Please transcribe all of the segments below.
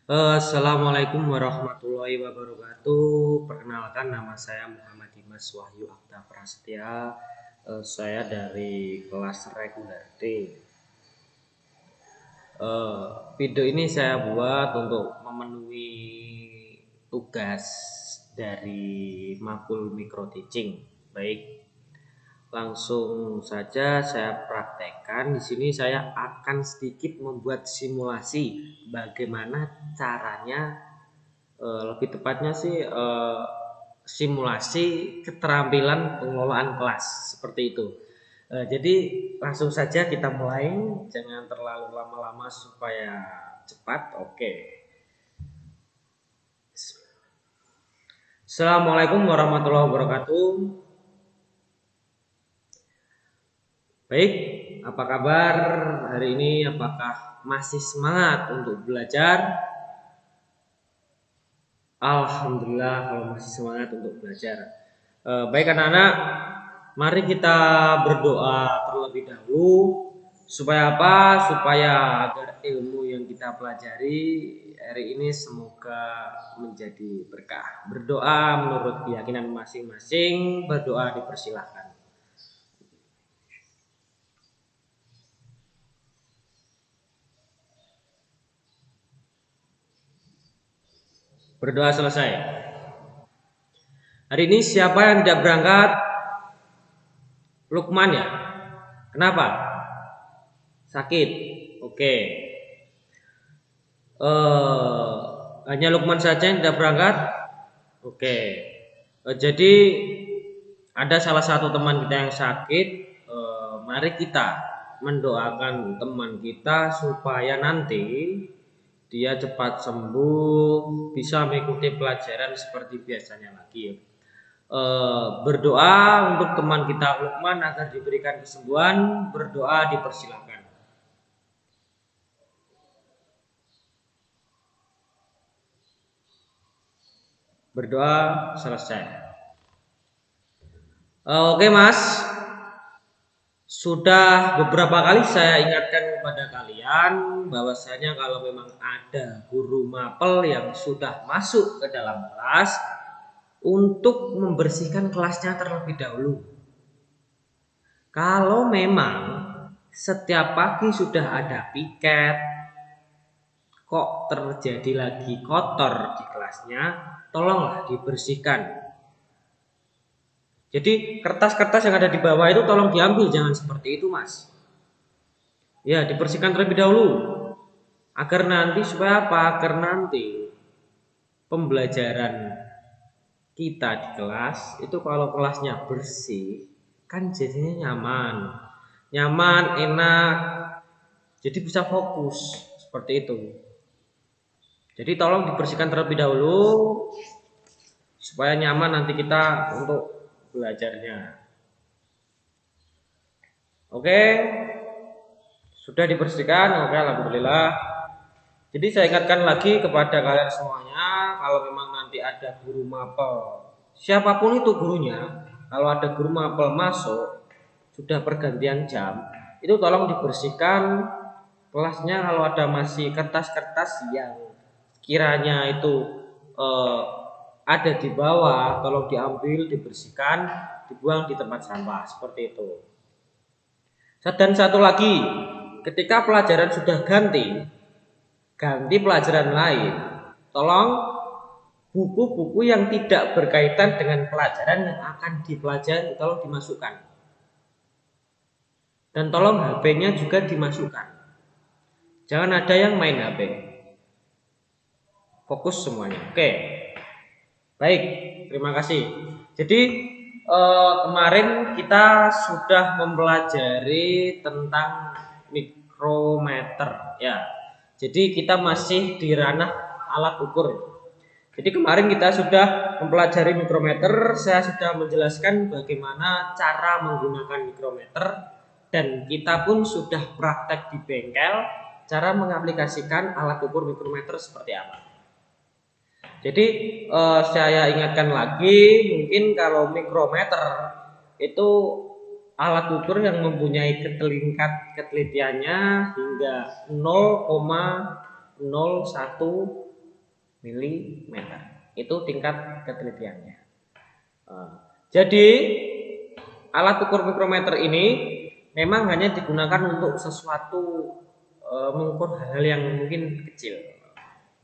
Assalamualaikum warahmatullahi wabarakatuh. Perkenalkan nama saya Muhammad Dimas Wahyu Akta Prasetya. Saya dari kelas reguler D. Video ini saya buat untuk memenuhi tugas dari Makul Micro Teaching. Baik, langsung saja saya praktekkan. Di sini saya akan sedikit membuat simulasi bagaimana caranya, lebih tepatnya sih simulasi keterampilan pengelolaan kelas seperti itu. Jadi langsung saja kita mulai, jangan terlalu lama-lama supaya cepat. Oke. Assalamualaikum warahmatullahi wabarakatuh. Baik, apa kabar hari ini? Apakah masih semangat untuk belajar? Alhamdulillah kalau masih semangat untuk belajar. Baik anak-anak, mari kita berdoa terlebih dahulu. Supaya apa? Supaya agar ilmu yang kita pelajari hari ini semoga menjadi berkah. Berdoa menurut keyakinan masing-masing, berdoa dipersilahkan. Berdoa selesai. Hari ini siapa yang tidak berangkat? Lukman ya? Kenapa? Sakit. Oke. Hanya Lukman saja yang tidak berangkat. Oke. Jadi ada salah satu teman kita yang sakit. Mari kita mendoakan teman kita supaya nanti dia cepat sembuh, bisa mengikuti pelajaran seperti biasanya lagi. Berdoa untuk teman kita Lukman agar diberikan kesembuhan. Berdoa dipersilakan. Berdoa selesai. Oke Mas, sudah beberapa kali saya ingatkan kepada kalian bahwasanya kalau memang ada guru mapel yang sudah masuk ke dalam kelas, untuk membersihkan kelasnya terlebih dahulu. Kalau memang setiap pagi sudah ada piket, kok terjadi lagi kotor di kelasnya, tolonglah dibersihkan. Jadi kertas-kertas yang ada di bawah itu tolong diambil, jangan seperti itu Mas. Ya, dibersihkan terlebih dahulu. Agar nanti supaya apa? Agar nanti pembelajaran kita di kelas itu kalau kelasnya bersih kan jadinya nyaman. Nyaman, enak. Jadi bisa fokus seperti itu. Jadi tolong dibersihkan terlebih dahulu supaya nyaman nanti kita untuk belajarnya. Oke, sudah dibersihkan. Oke, alhamdulillah. Jadi saya ingatkan lagi kepada kalian semuanya, kalau memang nanti ada guru mapel, siapapun itu gurunya, kalau ada guru mapel masuk, sudah pergantian jam, itu tolong dibersihkan kelasnya. Kalau ada masih kertas-kertas yang kiranya itu eh, ada di bawah, tolong diambil, dibersihkan, dibuang di tempat sampah, seperti itu. Dan satu lagi, ketika pelajaran sudah ganti pelajaran lain, tolong buku-buku yang tidak berkaitan dengan pelajaran yang akan dipelajari tolong dimasukkan. Dan tolong HP-nya juga dimasukkan. Jangan ada yang main HP. Fokus semuanya. Oke. Baik, terima kasih. Jadi kemarin kita sudah mempelajari tentang mikrometer ya. Jadi kita masih di ranah alat ukur. Jadi kemarin kita sudah mempelajari mikrometer, saya sudah menjelaskan bagaimana cara menggunakan mikrometer dan kita pun sudah praktek di bengkel cara mengaplikasikan alat ukur mikrometer seperti apa. Jadi saya ingatkan lagi, mungkin kalau mikrometer itu alat ukur yang mempunyai ketelitiannya hingga 0,01 milimeter. Itu tingkat ketelitiannya. Jadi alat ukur mikrometer ini memang hanya digunakan untuk sesuatu mengukur hal-hal yang mungkin kecil.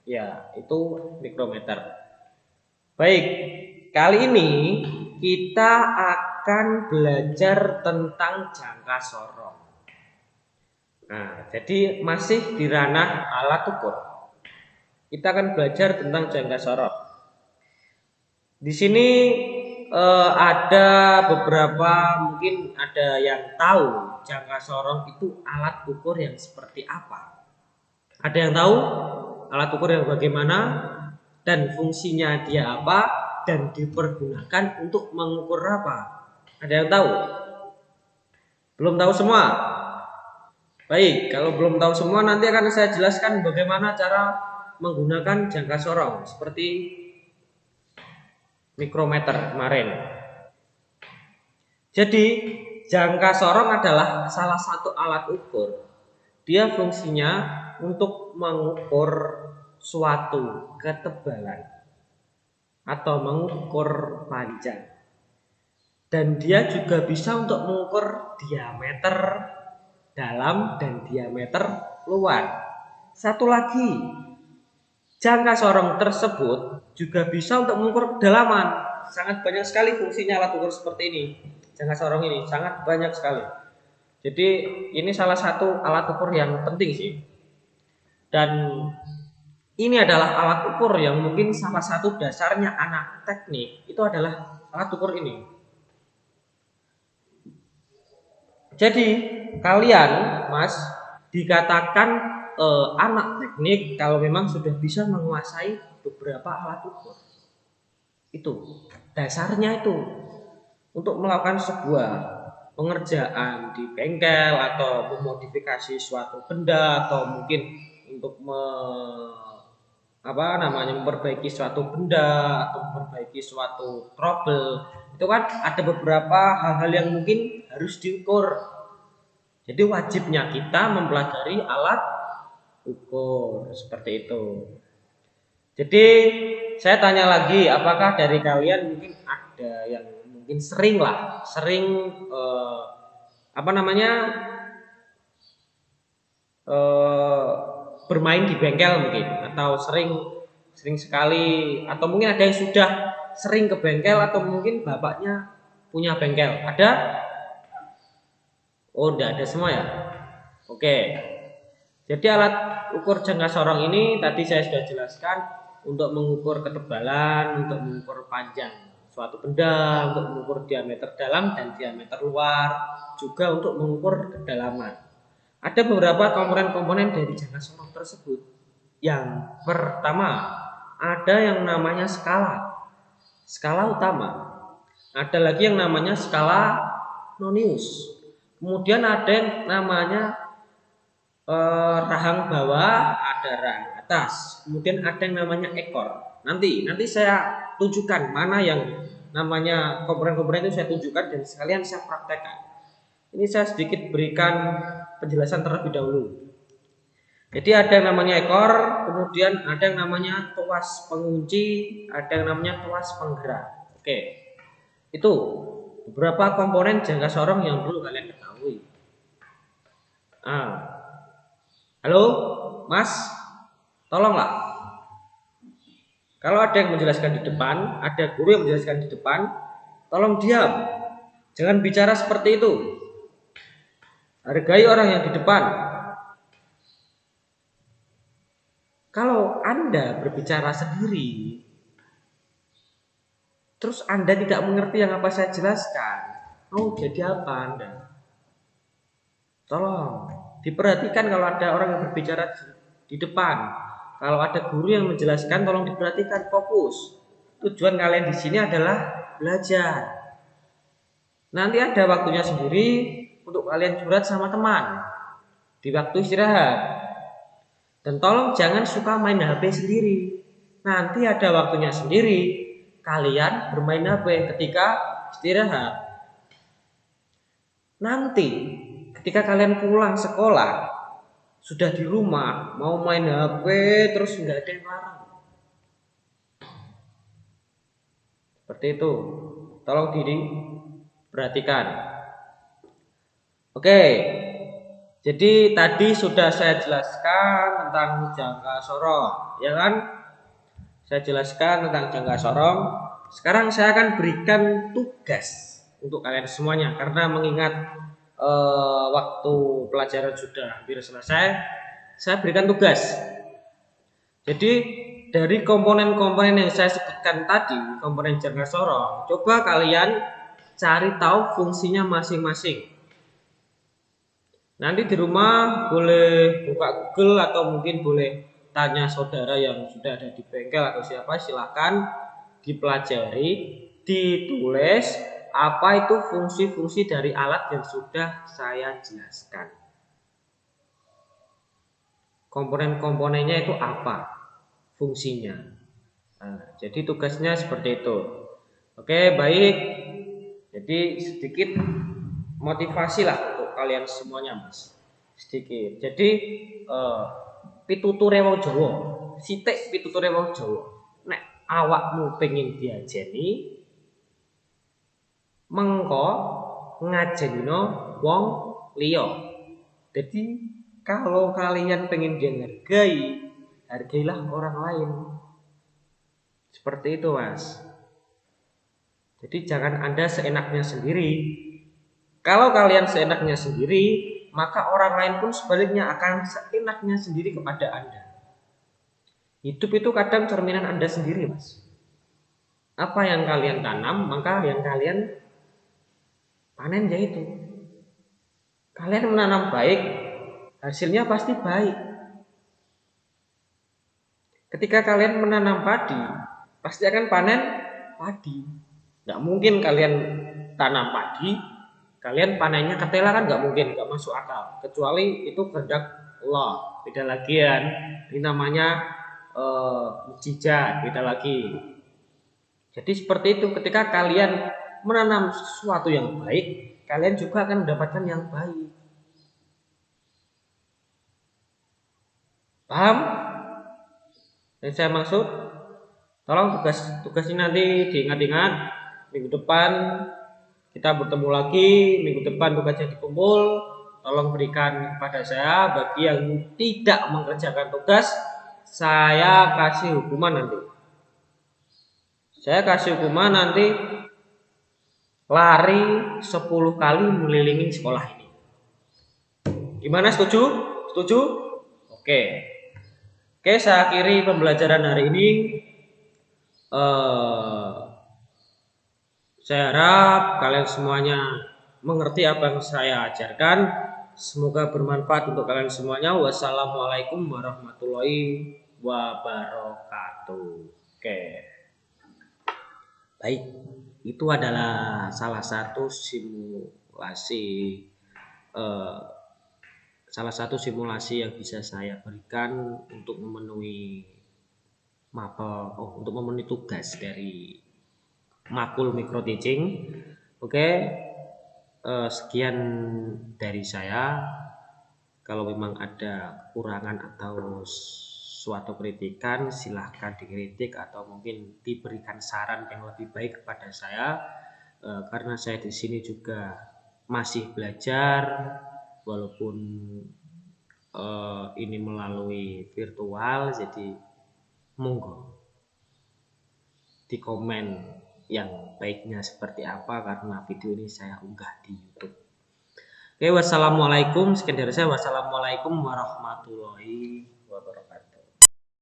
Ya, itu mikrometer. Baik, kali ini kita akan belajar tentang jangka sorong. Nah, jadi masih di ranah alat ukur. Kita akan belajar tentang jangka sorong. Di sini ada beberapa, mungkin ada yang tahu jangka sorong itu alat ukur yang seperti apa. Ada yang tahu alat ukur yang bagaimana dan fungsinya dia apa dan dipergunakan untuk mengukur apa? Ada yang tahu? Belum tahu semua? Baik, kalau belum tahu semua nanti akan saya jelaskan bagaimana cara menggunakan jangka sorong seperti mikrometer kemarin. Jadi jangka sorong adalah salah satu alat ukur. Dia fungsinya untuk mengukur suatu ketebalan atau mengukur panjang. Dan dia juga bisa untuk mengukur diameter dalam dan diameter luar. Satu lagi, jangka sorong tersebut juga bisa untuk mengukur kedalaman. Sangat banyak sekali fungsinya alat ukur seperti ini. Jangka sorong ini sangat banyak sekali. Jadi ini salah satu alat ukur yang penting sih. Dan ini adalah alat ukur yang mungkin salah satu dasarnya anak teknik itu adalah alat ukur ini. Jadi kalian, Mas, dikatakan anak teknik kalau memang sudah bisa menguasai beberapa alat ukur. Itu dasarnya itu untuk melakukan sebuah pengerjaan di bengkel atau memodifikasi suatu benda atau mungkin untuk memperbaiki suatu benda atau memperbaiki suatu trouble, itu kan ada beberapa hal-hal yang mungkin harus diukur. Jadi wajibnya kita mempelajari alat ukur seperti itu. Jadi saya tanya lagi, apakah dari kalian mungkin ada yang mungkin sering bermain di bengkel mungkin, atau sering sekali, atau mungkin ada yang sudah sering ke bengkel, atau mungkin bapaknya punya bengkel. Ada? Oh, tidak ada semua ya. Oke. Jadi alat ukur jangka sorong ini tadi saya sudah jelaskan untuk mengukur ketebalan, untuk mengukur panjang suatu benda, untuk mengukur diameter dalam dan diameter luar, juga untuk mengukur kedalaman. Ada beberapa komponen-komponen dari jangka sorong tersebut. Yang pertama, ada yang namanya skala utama. Ada lagi yang namanya skala nonius. Kemudian ada yang namanya rahang bawah, ada rahang atas. Kemudian ada yang namanya ekor. Nanti saya tunjukkan mana yang namanya komponen-komponen itu, saya tunjukkan dan sekalian saya praktekkan. Ini saya sedikit berikan penjelasan terlebih dahulu. Jadi ada yang namanya ekor, kemudian ada yang namanya tuas pengunci, ada yang namanya tuas penggerak. Oke, itu beberapa komponen jangka sorong yang perlu kalian ketahui. Halo, Mas, tolonglah. Kalau ada yang menjelaskan di depan, ada guru yang menjelaskan di depan, tolong diam. Jangan bicara seperti itu. Hargai orang yang di depan. Kalau Anda berbicara sendiri, terus Anda tidak mengerti yang apa saya jelaskan, mau jadi apa Anda? Tolong diperhatikan kalau ada orang yang berbicara di depan. Kalau ada guru yang menjelaskan, tolong diperhatikan, fokus. Tujuan kalian di sini adalah belajar. Nanti ada waktunya sendiri untuk kalian curhat sama teman di waktu istirahat. Dan tolong jangan suka main HP sendiri. Nanti ada waktunya sendiri kalian bermain HP ketika istirahat. Nanti ketika kalian pulang sekolah, sudah di rumah mau main HP terus nggak ada yang larang. Seperti itu. Tolong diperhatikan. Oke. Jadi tadi sudah saya jelaskan tentang jangka sorong, ya kan? Saya jelaskan tentang jangka sorong. Sekarang saya akan berikan tugas untuk kalian semuanya karena mengingat waktu pelajaran sudah hampir selesai. Saya berikan tugas. Jadi dari komponen-komponen yang saya sebutkan tadi, komponen jangka sorong, coba kalian cari tahu fungsinya masing-masing. Nanti di rumah boleh buka Google atau mungkin boleh tanya saudara yang sudah ada di bengkel atau siapa, silahkan dipelajari, ditulis apa itu fungsi-fungsi dari alat yang sudah saya jelaskan. Komponen-komponennya itu apa fungsinya. Nah, jadi tugasnya seperti itu. Oke, baik. Jadi sedikit motivasi lah untuk kalian semuanya, Mas. Sedikit. Jadi pituture wong Jawa, sithik pituture wong Jawa. Nek awakmu pengen diajeni, mengko ngajenino wong liya. Jadi kalau kalian pengen dihargai, hargailah orang lain. Seperti itu, Mas. Jadi jangan Anda seenaknya sendiri. Kalau kalian seenaknya sendiri, maka orang lain pun sebaliknya akan seenaknya sendiri kepada Anda. Hidup itu kadang cerminan Anda sendiri, Mas. Apa yang kalian tanam, maka yang kalian panen yaitu. Kalian menanam baik, hasilnya pasti baik. Ketika kalian menanam padi, pasti akan panen padi. Nggak mungkin kalian tanam padi, kalian panennya ketela, kan nggak mungkin, nggak masuk akal. Kecuali itu kehendak Allah. Beda lagi kan, ini namanya mukjizat, beda lagi. Jadi seperti itu, ketika kalian menanam sesuatu yang baik, kalian juga akan mendapatkan yang baik. Paham? Yang saya maksud? Tolong tugas ini nanti diingat-ingat. Minggu depan kita bertemu lagi. Minggu depan tugasnya dikumpul. Tolong berikan kepada saya. Bagi yang tidak mengerjakan tugas, saya kasih hukuman nanti. Saya kasih hukuman nanti lari 10 kali mengelilingi sekolah ini. Gimana, setuju? Setuju? Oke. Oke, saya akhiri pembelajaran hari ini. Saya harap kalian semuanya mengerti apa yang saya ajarkan. Semoga bermanfaat untuk kalian semuanya. Wassalamualaikum warahmatullahi wabarakatuh. Oke. Baik, itu adalah salah satu simulasi yang bisa saya berikan untuk memenuhi untuk memenuhi tugas dari Makul Micro Teaching. Oke, sekian dari saya. Kalau memang ada kekurangan atau suatu kritikan, silahkan dikritik atau mungkin diberikan saran yang lebih baik kepada saya, karena saya di sini juga masih belajar, walaupun ini melalui virtual. Jadi monggo di komen yang baiknya seperti apa, karena video ini saya unggah di YouTube. Oke, wassalamualaikum. Sekian dari saya. Wassalamualaikum warahmatullahi